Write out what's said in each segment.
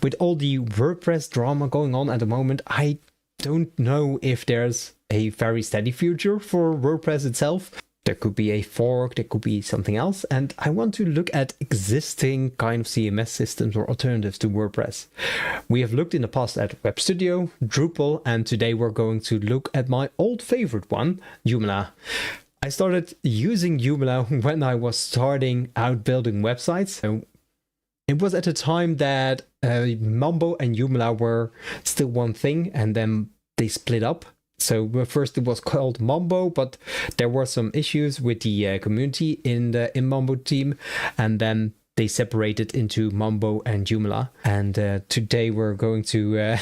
With all the WordPress drama going on at the moment, I don't know if there's a very steady future for WordPress itself. There could be a fork, there could be something else, and I want to look at existing kind of CMS systems or alternatives to WordPress. We have looked in the past at Webstudio, Drupal, and today we're going to look at my old favorite one, Joomla. I started using Joomla when I was starting out building websites. So it was at a time that Mambo and Joomla were still one thing, and then they split up. So first it was called Mambo, but there were some issues with the community in the Mambo team, and then they separated into Mambo and Joomla. And today we're going to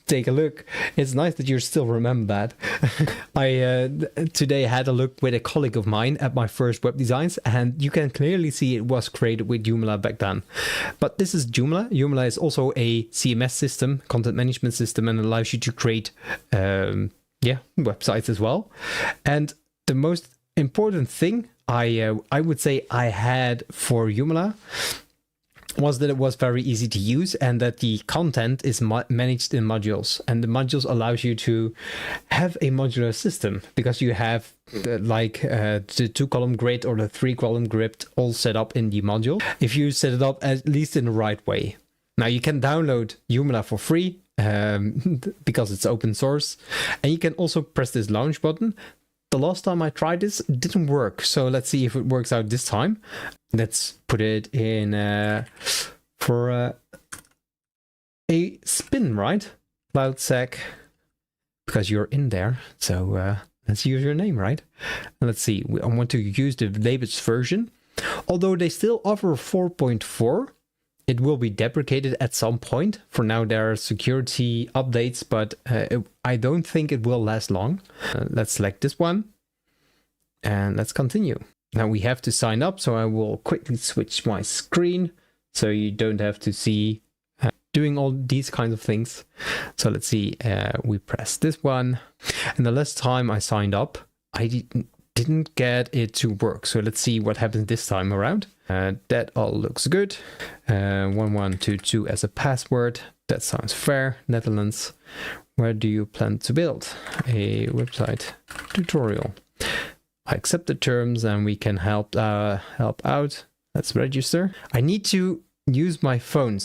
take a look. It's nice that you still remember that. I today had a look with a colleague of mine at my first web designs, and you can clearly see it was created with Joomla back then. But this is Joomla. Joomla is also a CMS system, content management system, and allows you to create websites as well. And the most important thing I would say I had for Joomla was that it was very easy to use and that the content is managed in modules, and the modules allows you to have a modular system because you have the 2-column grid or the 3-column grid all set up in the module if you set it up at least in the right way. Now you can download Joomla for free because it's open source, and you can also press this launch button. The last time I tried this, it didn't work. So let's see if it works out this time. Let's put it in for a spin, right? CloudSec, because you're in there. So let's use your name, right? And let's see. I want to use the latest version. Although they still offer 4.4, it will be deprecated at some point. For now, there are security updates, but I don't think it will last long. Let's select this one and let's continue. Now we have to sign up, so I will quickly switch my screen so you don't have to see doing all these kinds of things. So let's see, we press this one, and the last time I signed up, I didn't get it to work. So let's see what happens this time around. That all looks good. 1122 as a password. That sounds fair. Netherlands. Where do you plan to build a website tutorial? I accept the terms and we can help out. Let's register. I need to use my phone.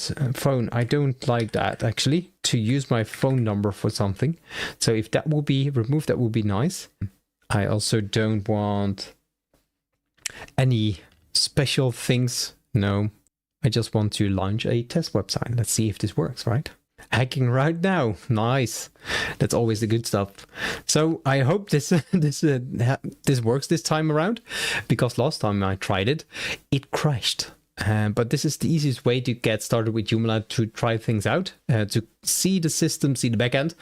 I don't like that actually, to use my phone number for something. So if that will be removed, that would be nice. I also don't want any special things. No, I just want to launch a test website. Let's see if this works, right? Hacking right now. Nice. That's always the good stuff. So I hope this works this time around, because last time I tried it, it crashed. But this is the easiest way to get started with Joomla, to try things out, to see the system, see the backend.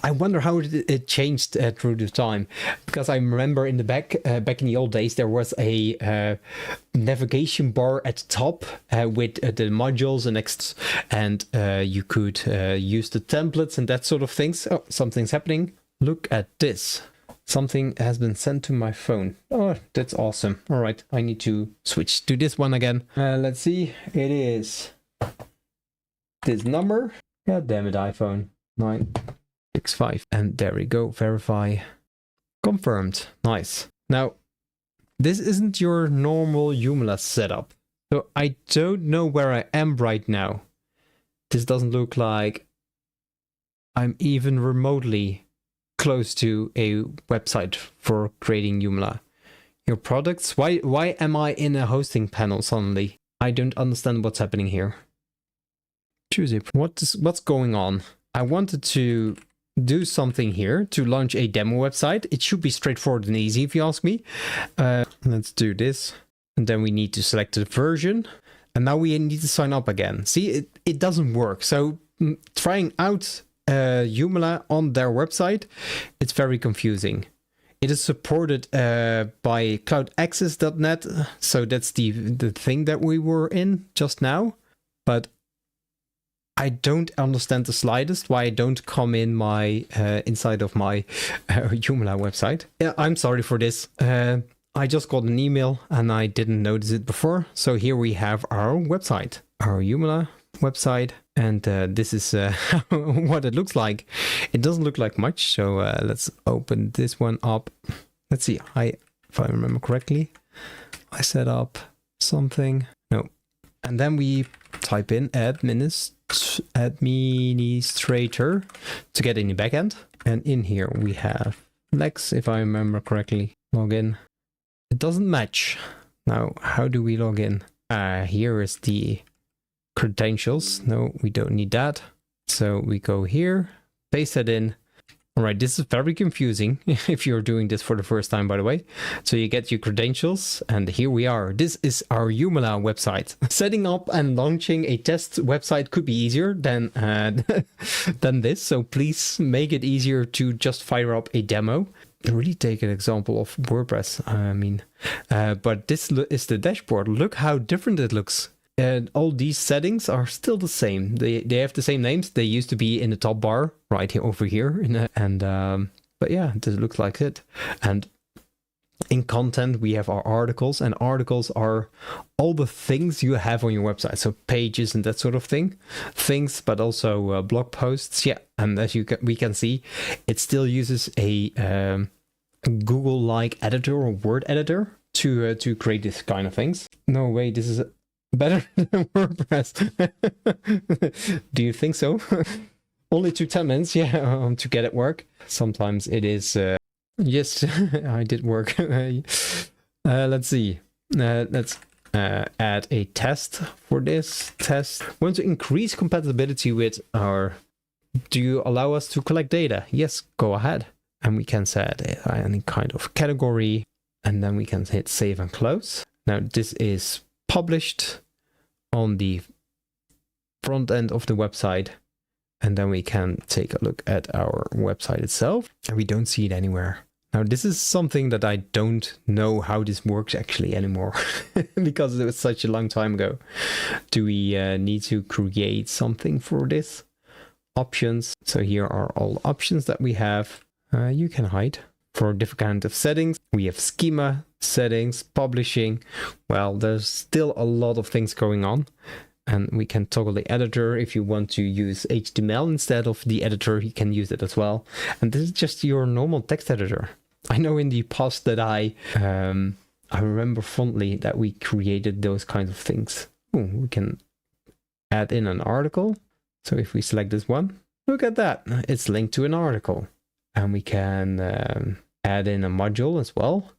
I wonder how it changed through the time, because I remember in the back in the old days, there was a navigation bar at the top with the modules and you could use the templates and that sort of things. Oh, something's happening. Look at this. Something has been sent to my phone. Oh, that's awesome. All right, I need to switch to this one again. Let's see. It is this number. God damn it, iPhone 965. And there we go. Verify. Confirmed. Nice. Now, this isn't your normal Joomla setup. So I don't know where I am right now. This doesn't look like I'm even remotely close to a website for creating Joomla. Your products? Why am I in a hosting panel suddenly? I don't understand what's happening here. Choose it. What's going on? I wanted to do something here to launch a demo website. It should be straightforward and easy if you ask me. Let's do this. And then we need to select the version. And now we need to sign up again. See, it doesn't work. So trying out Joomla on their website, it's very confusing. It is supported by cloudaccess.net, so that's the thing that we were in just now. But I don't understand the slightest why I don't come in my inside of my Joomla website. Yeah, I'm sorry for this. I just got an email and I didn't notice it before. So here we have our website, our Joomla. website, and this is what it looks like. It doesn't look like much, so let's open this one up. Let's see, if I remember correctly, I set up something. No. And then we type in administrator to get in the backend. And in here we have Lex, if I remember correctly. Login. It doesn't match. Now, how do we log in? Here is the credentials. No, we don't need that. So we go here, paste that in. All right, this is very confusing if you're doing this for the first time, by the way. So you get your credentials, and here we are. This is our Joomla website. Setting up and launching a test website could be easier than than this. So please make it easier to just fire up a demo. Really take an example of WordPress. I mean, but this is the dashboard. Look how different it looks. And all these settings are still the same. They have the same names. They used to be in the top bar right here over here. But yeah, this looks like it. And in content, we have our articles, and articles are all the things you have on your website. So pages and that sort of things, but also blog posts. Yeah, and as we can see, it still uses a Google-like editor or word editor to create this kind of things. No way, this is better than WordPress. Do you think so? Only took 10 minutes, yeah, to get it work. Sometimes it is. Yes, I did work. Let's see. Let's add a test for this test. We want to increase compatibility with our. Do you allow us to collect data? Yes, go ahead. And we can set any kind of category, and then we can hit save and close. Now this is published on the front end of the website, and then we can take a look at our website itself, and we don't see it anywhere. Now this is something that I don't know how this works actually anymore because it was such a long time ago. Do we need to create something for this? Options. So here are all options that we have. You can hide for different kind of settings. We have schema settings, publishing. Well, there's still a lot of things going on, and we can toggle the editor. If you want to use HTML instead of the editor, you can use it as well. And this is just your normal text editor. I know in the past that I remember fondly that we created those kinds of things. Ooh, we can add in an article. So if we select this one, look at that, it's linked to an article. And we can add in a module as well.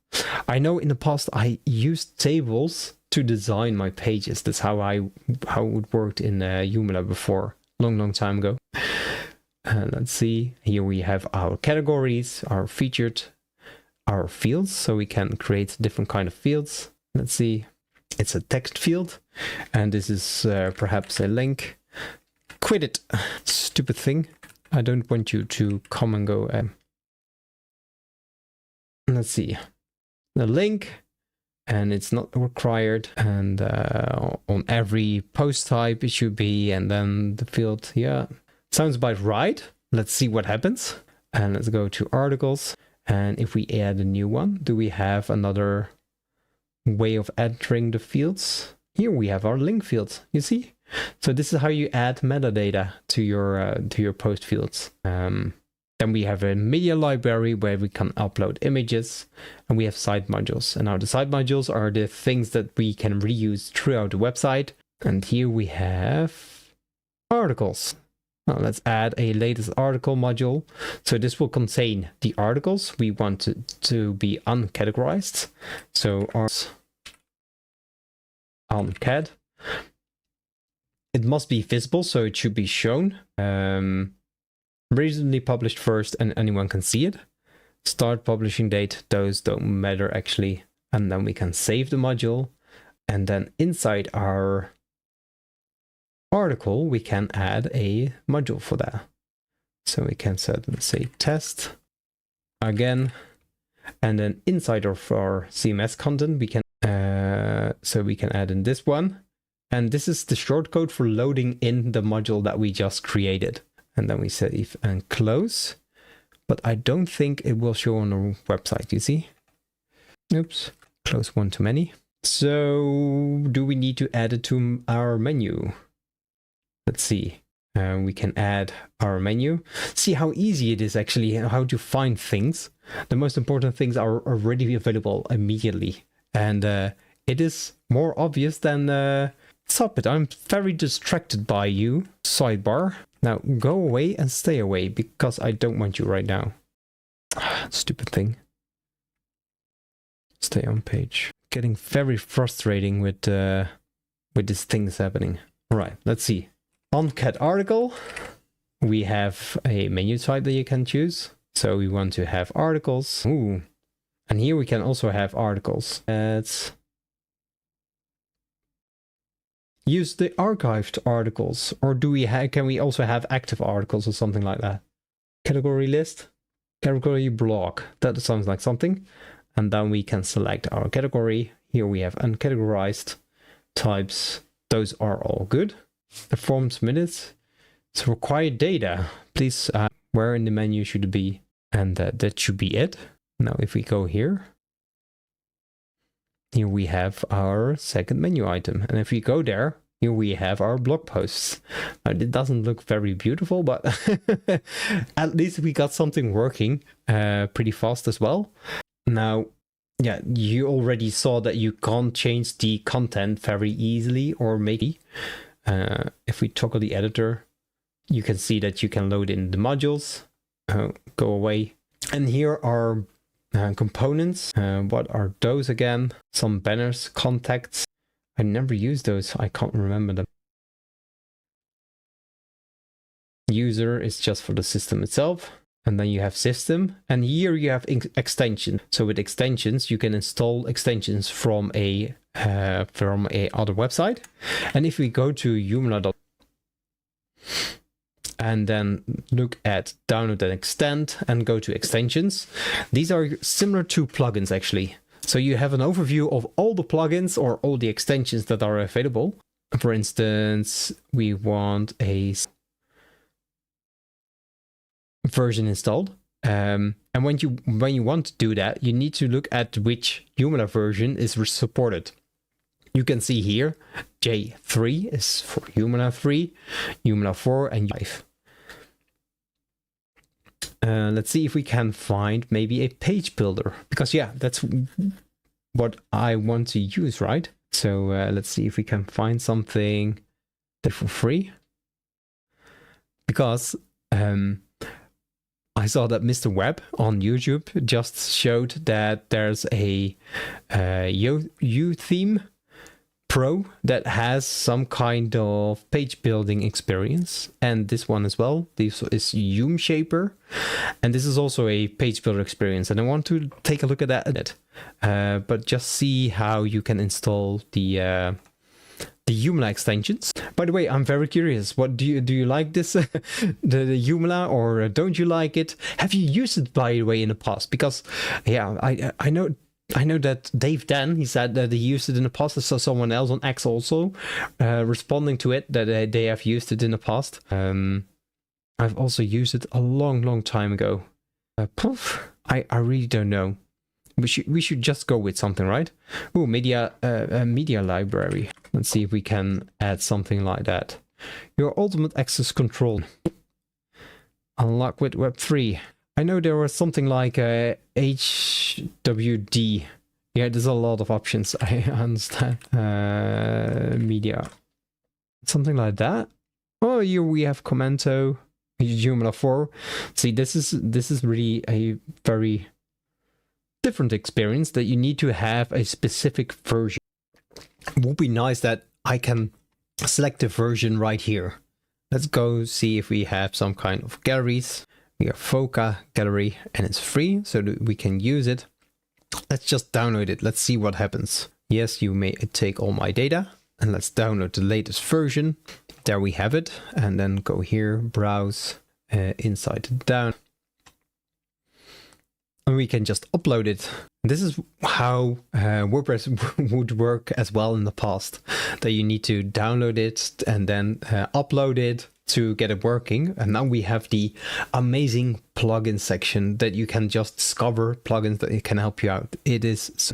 I know in the past I used tables to design my pages. That's how it worked in Joomla before, long time ago. Let's see, here we have our categories, our featured, our fields, so we can create different kind of fields. Let's see, it's a text field, and this is perhaps a link. Quit it, stupid thing. I don't want you to come and go. Let's see, the link, and it's not required. And on every post type it should be, and then the field. Yeah, sounds about right. Let's see what happens. And let's go to articles. And if we add a new one, do we have another way of entering the fields? Here we have our link fields. You see. So this is how you add metadata to your post fields. Then we have a media library where we can upload images, and we have site modules. And now the site modules are the things that we can reuse throughout the website. And here we have articles. Now let's add a latest article module. So this will contain the articles we want to be uncategorized. So uncad. It must be visible, so it should be shown. Recently published first, and anyone can see it. Start publishing date, those don't matter actually. And then we can save the module. And then inside our article, we can add a module for that. So we can set, let's say, test again. And then inside of our CMS content, we can add in this one. And this is the shortcode for loading in the module that we just created. And then we save and close. But I don't think it will show on our website, you see? Oops, close one too many. So do we need to add it to our menu? Let's see. We can add our menu. See how easy it is actually, how to find things. The most important things are already available immediately. And it is more obvious than... Stop it, I'm very distracted by you. Sidebar. Now go away and stay away, because I don't want you right now. Stupid thing. Stay on page. Getting very frustrating with these things happening. All right, let's see. On cat article, we have a menu type that you can choose. So we want to have articles. Ooh. And here we can also have articles. Let's use the archived articles, or can we also have active articles or something like that? Category list, category blog. That sounds like something. And then we can select our category. Here we have uncategorized types. Those are all good. Performance minutes. It's required data. Please, where in the menu should it be? And that should be it. Now, if we go here we have our second menu item. And if we go there, here we have our blog posts. Now, it doesn't look very beautiful, but at least we got something working pretty fast as well. Now, yeah, you already saw that you can't change the content very easily, or maybe if we toggle the editor, you can see that you can load in the modules. Go away. And here are components. What are those again? Some banners, contacts. I never use those. I can't remember them. User is just for the system itself. And then you have system. And here you have extension. So with extensions, you can install extensions from a other website. And if we go to Joomla and then look at download and extend and go to extensions. These are similar to plugins actually. So you have an overview of all the plugins or all the extensions that are available. For instance, we want a version installed. And when you want to do that, you need to look at which Joomla version is supported. You can see here, J3 is for Joomla 3, Joomla 4, and 5. Let's see if we can find maybe a page builder, because yeah, that's what I want to use, right? So let's see if we can find something that for free, because I saw that Mr. Web on YouTube just showed that there's a U-theme Pro that has some kind of page building experience, and this one as well. This is Joom Shaper, and this is also a page builder experience, and I want to take a look at that. But just see how you can install the Joomla extensions. By the way, I'm very curious. What do you like this the Joomla, or don't you like it? Have you used it, by the way, in the past? Because yeah, I know that Dave Dan, he said that he used it in the past. I saw someone else on X also responding to it, that they have used it in the past. I've also used it a long time ago. I really don't know. We should just go with something, right? Oh, media library. Let's see if we can add something like that. Your ultimate access control. Unlock with Web3. I know there was something like HWD. Yeah, there's a lot of options. I understand. Media. Something like that. Oh, here we have Commento, Joomla 4. See, this is really a very different experience, that you need to have a specific version. It would be nice that I can select the version right here. Let's go see if we have some kind of galleries. We have Foca gallery, and it's free, so that we can use it. Let's just download it. Let's see what happens. Yes, you may take all my data, and let's download the latest version. There we have it, and then go here, browse, inside down. And we can just upload it. This is how WordPress would work as well in the past, that you need to download it and then upload it to get it working. And now we have the amazing plugin section that you can just discover plugins that can help you out. It is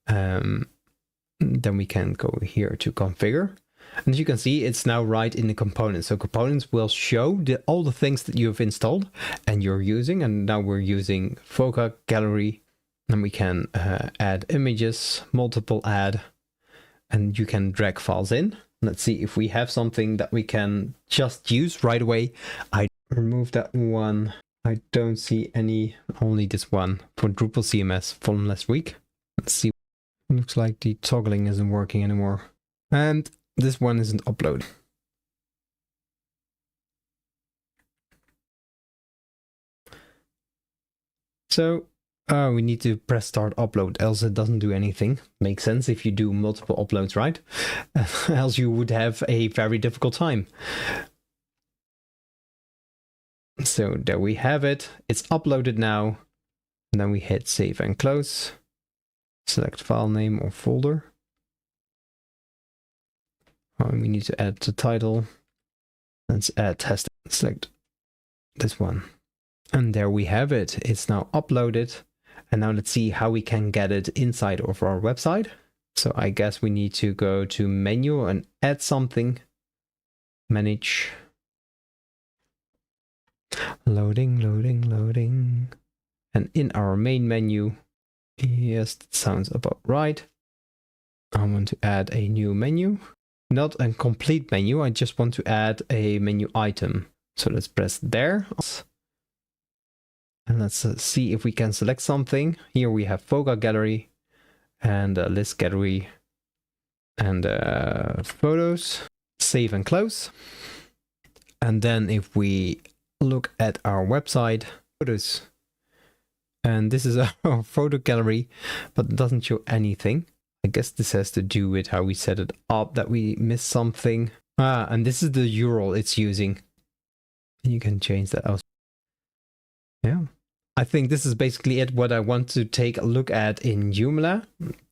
then we can go here to configure. And as you can see, it's now right in the components. So components will show all the things that you've installed and you're using. And now we're using Foca Gallery, and we can add images, multiple add, and you can drag files in. Let's see if we have something that we can just use right away. I remove that one. I don't see any, only this one for Drupal CMS from last week. Let's see. Looks like the toggling isn't working anymore. And this one isn't uploaded. So we need to press start upload, else it doesn't do anything. Makes sense if you do multiple uploads, right? Else you would have a very difficult time. So there we have it. It's uploaded now. And then we hit save and close. Select file name or folder. We need to add the title. Let's add test. Select this one. And there we have it. It's now uploaded. And now let's see how we can get it inside of our website. So I guess we need to go to menu and add something. Manage. Loading, loading, loading. And in our main menu, yes, that sounds about right. I want to add a new menu. Not a complete menu, I just want to add a menu item. So let's press there. And let's see if we can select something. Here we have Foca Gallery and list gallery and photos. Save and close. And then if we look at our website, photos, and this is our photo gallery, but it doesn't show anything. I guess this has to do with how we set it up, that we missed something. And this is the URL it's using. You can change that out. Yeah. I think this is basically it, what I want to take a look at in Joomla.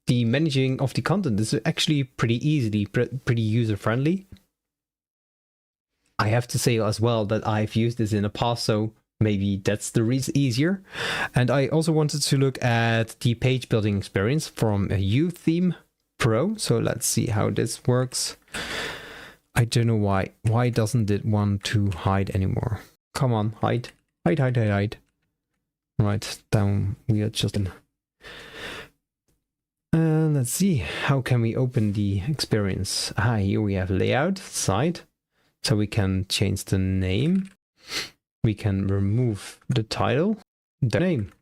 The managing of the content is actually pretty easily, pretty user-friendly. I have to say as well that I've used this in the past, so maybe that's the reason easier. And I also wanted to look at the page building experience from a UTheme Pro. So let's see how this works. I don't know why. Why doesn't it want to hide anymore? Come on, hide. Hide, hide, hide, hide. Right, down we are just in. And let's see, how can we open the experience? Here we have layout, site. So we can change the name. We can remove the title, the name.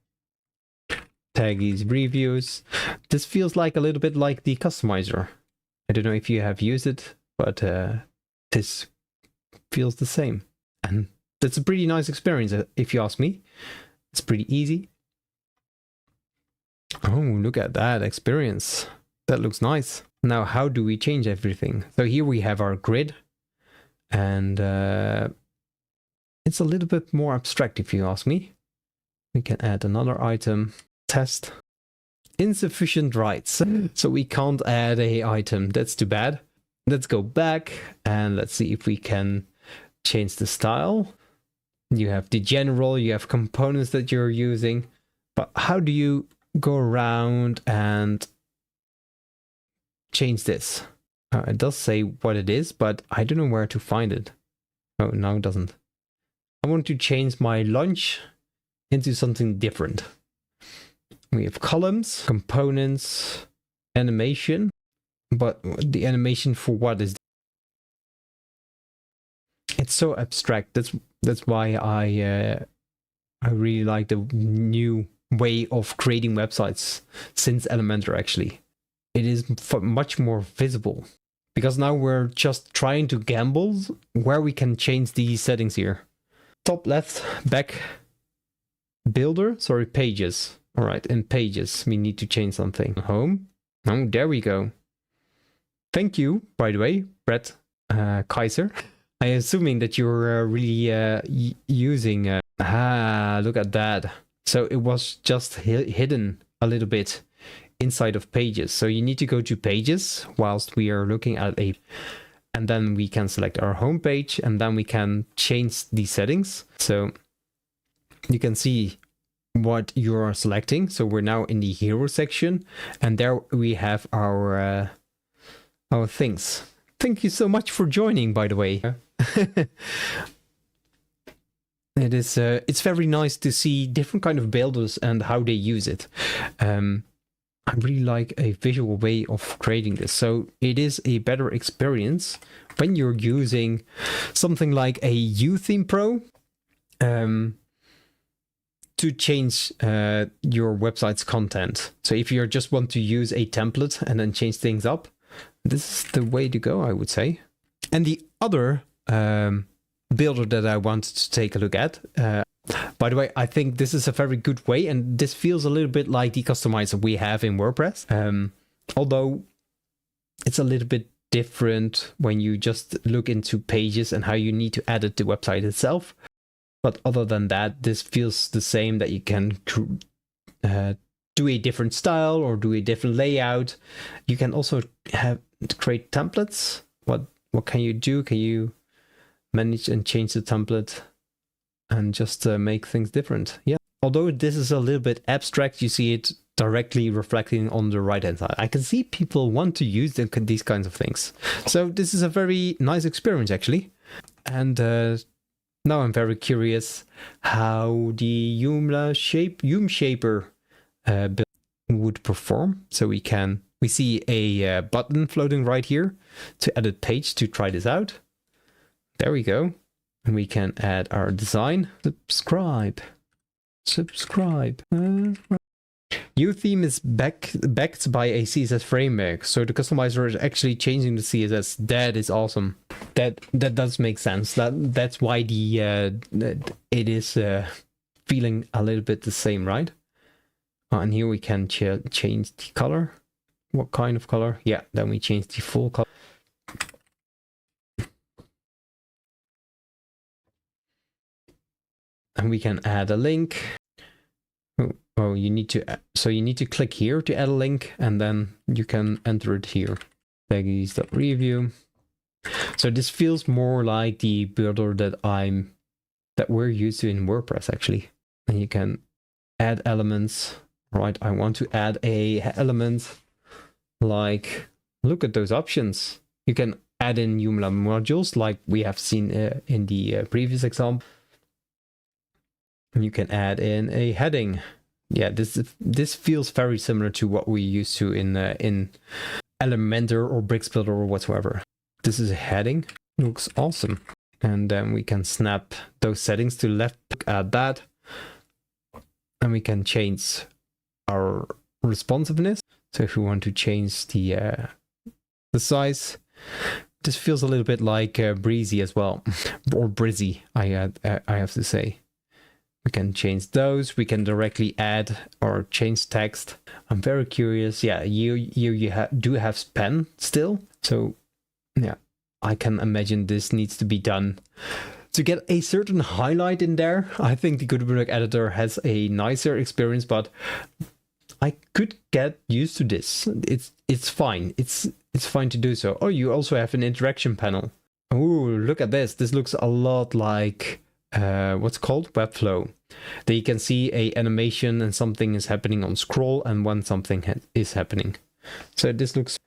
Taggies, reviews. This feels like a little bit like the customizer. I don't know if you have used it, but this feels the same. And that's a pretty nice experience, if you ask me. It's pretty easy. Oh, look at that experience. That looks nice. Now, how do we change everything? So here we have our grid. And it's a little bit more abstract, if you ask me. We can add another item. Test. Insufficient rights. So we can't add a item. That's too bad. Let's go back and let's see if we can change the style. You have the general, you have components that you're using. But how do you go around and change this? It does say what it is, but I don't know where to find it. Oh, no, it doesn't. I want to change my launch into something different. We have columns, components, animation, but the animation for what is? It's so abstract. That's why I really like the new way of creating websites since Elementor. Actually, it is much more visible because now we're just trying to gamble where we can change these settings here. Top left, back, builder, sorry, pages. All right, in pages, we need to change something. Home. Oh, there we go. Thank you, by the way, Brett Kaiser. I'm assuming that you're really using... look at that. So it was just hidden a little bit inside of pages. So you need to go to pages whilst we are looking at a... And then we can select our home page and then we can change the settings. So you can see what you are selecting. So we're now in the hero section and there we have our things. Thank you so much for joining, by the way. It's very nice to see different kind of builders and how they use it. I really like a visual way of creating this. So it is a better experience when you're using something like a UTheme Pro to change your website's content. So if you just want to use a template and then change things up, this is the way to go, I would say. And the other builder that I wanted to take a look at, by the way, I think this is a very good way, and this feels a little bit like the customizer we have in WordPress, although it's a little bit different when you just look into pages and how you need to edit the website itself. But other than that, this feels the same, that you can do a different style or do a different layout. You can also create templates. What can you do? Can you manage and change the template and just make things different? Yeah. Although this is a little bit abstract, you see it directly reflecting on the right hand side. I can see people want to use these kinds of things. So this is a very nice experience, actually. And now I'm very curious how the Joomla Shaper build would perform. So we see a button floating right here to edit page to try this out. There we go. And we can add our design. Subscribe. UTheme is backed by a CSS framework, so the customizer is actually changing the CSS. That is awesome. That does make sense. That's why it is feeling a little bit the same, right? And here we can change the color. What kind of color? Yeah, then we change the full color. And we can add a link. Oh, you need to click here to add a link, and then you can enter it here. Peggy's.review. So this feels more like the builder that we're used to in WordPress, actually. And you can add elements. Right, I want to add a element like, look at those options. You can add in Joomla modules like we have seen in the previous example. You can add in a heading. Yeah, this feels very similar to what we used to in Elementor or Bricks Builder or whatsoever. This is a heading. Looks awesome. And then we can snap those settings to left, add that. And we can change our responsiveness. So if we want to change the size, this feels a little bit like Breezy as well, or Brizzy, I have to say. We can change those. We can directly add or change text. I'm very curious. Yeah, you do have pen still. So yeah, I can imagine this needs to be done to get a certain highlight in there. I think the Gutenberg editor has a nicer experience, but I could get used to this. It's fine. It's fine to do so. Oh, you also have an interaction panel. Oh, look at this. This looks a lot like what's called Webflow. There you can see a animation and something is happening on scroll and when something is happening. So this looks...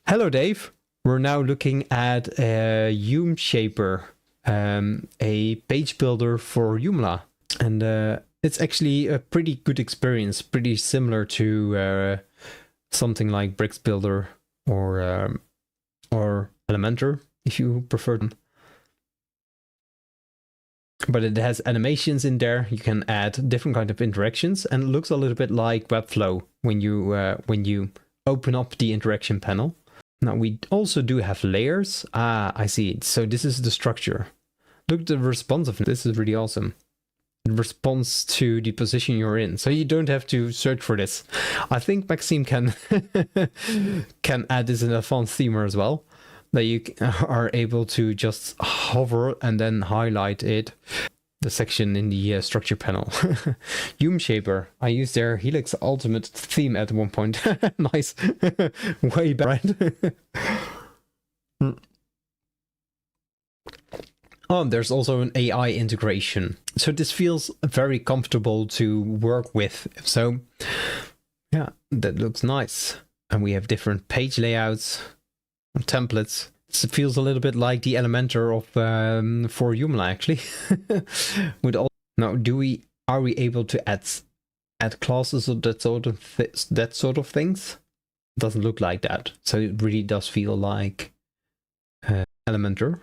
Hello, Dave. We're now looking at a Joomla Shaper, a page builder for Joomla. And it's actually a pretty good experience, pretty similar to something like Bricks Builder or Elementor, if you prefer them. But it has animations in there. You can add different kind of interactions, and it looks a little bit like Webflow when you open up the interaction panel. Now we also do have layers. Ah, I see it. So this is the structure. Look at the responsiveness. This is really awesome. It responds to the position you're in, so you don't have to search for this. I think Maxime can add this in advanced themer as well, that you are able to just hover and then highlight it, the section in the structure panel. Joomla Shaper. I used their Helix Ultimate theme at one point. Nice. Way back. Oh, there's also an AI integration. So this feels very comfortable to work with. So yeah, that looks nice. And we have different page layouts, templates. feels a little bit like the Elementor of for Joomla actually. With all now, are we able to add classes or that sort of things? Doesn't look like that, so it really does feel like Elementor.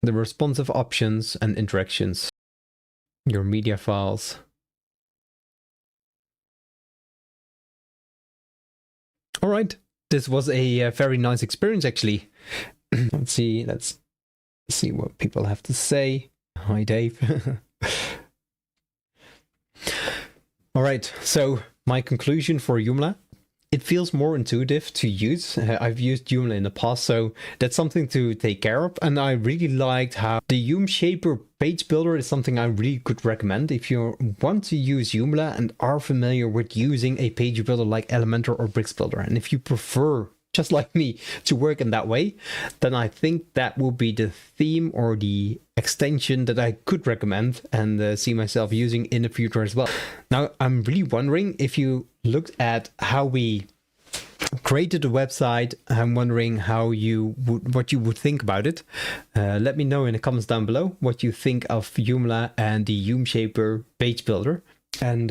The responsive options and interactions, your media files. All right, this was a very nice experience actually. Let's see what people have to say. Hi, Dave. All right, so my conclusion for Joomla. It feels more intuitive to use. I've used Joomla in the past, so that's something to take care of. And I really liked how the Joom Shaper page builder is something I really could recommend if you want to use Joomla and are familiar with using a page builder like Elementor or Bricks Builder. And if you prefer, just like me, to work in that way, then I think that will be the theme or the extension that I could recommend and see myself using in the future as well. Now, I'm really wondering if you looked at how we created the website. I'm wondering what you would think about it. Let me know in the comments down below what you think of Joomla and the Joom Shaper page builder. And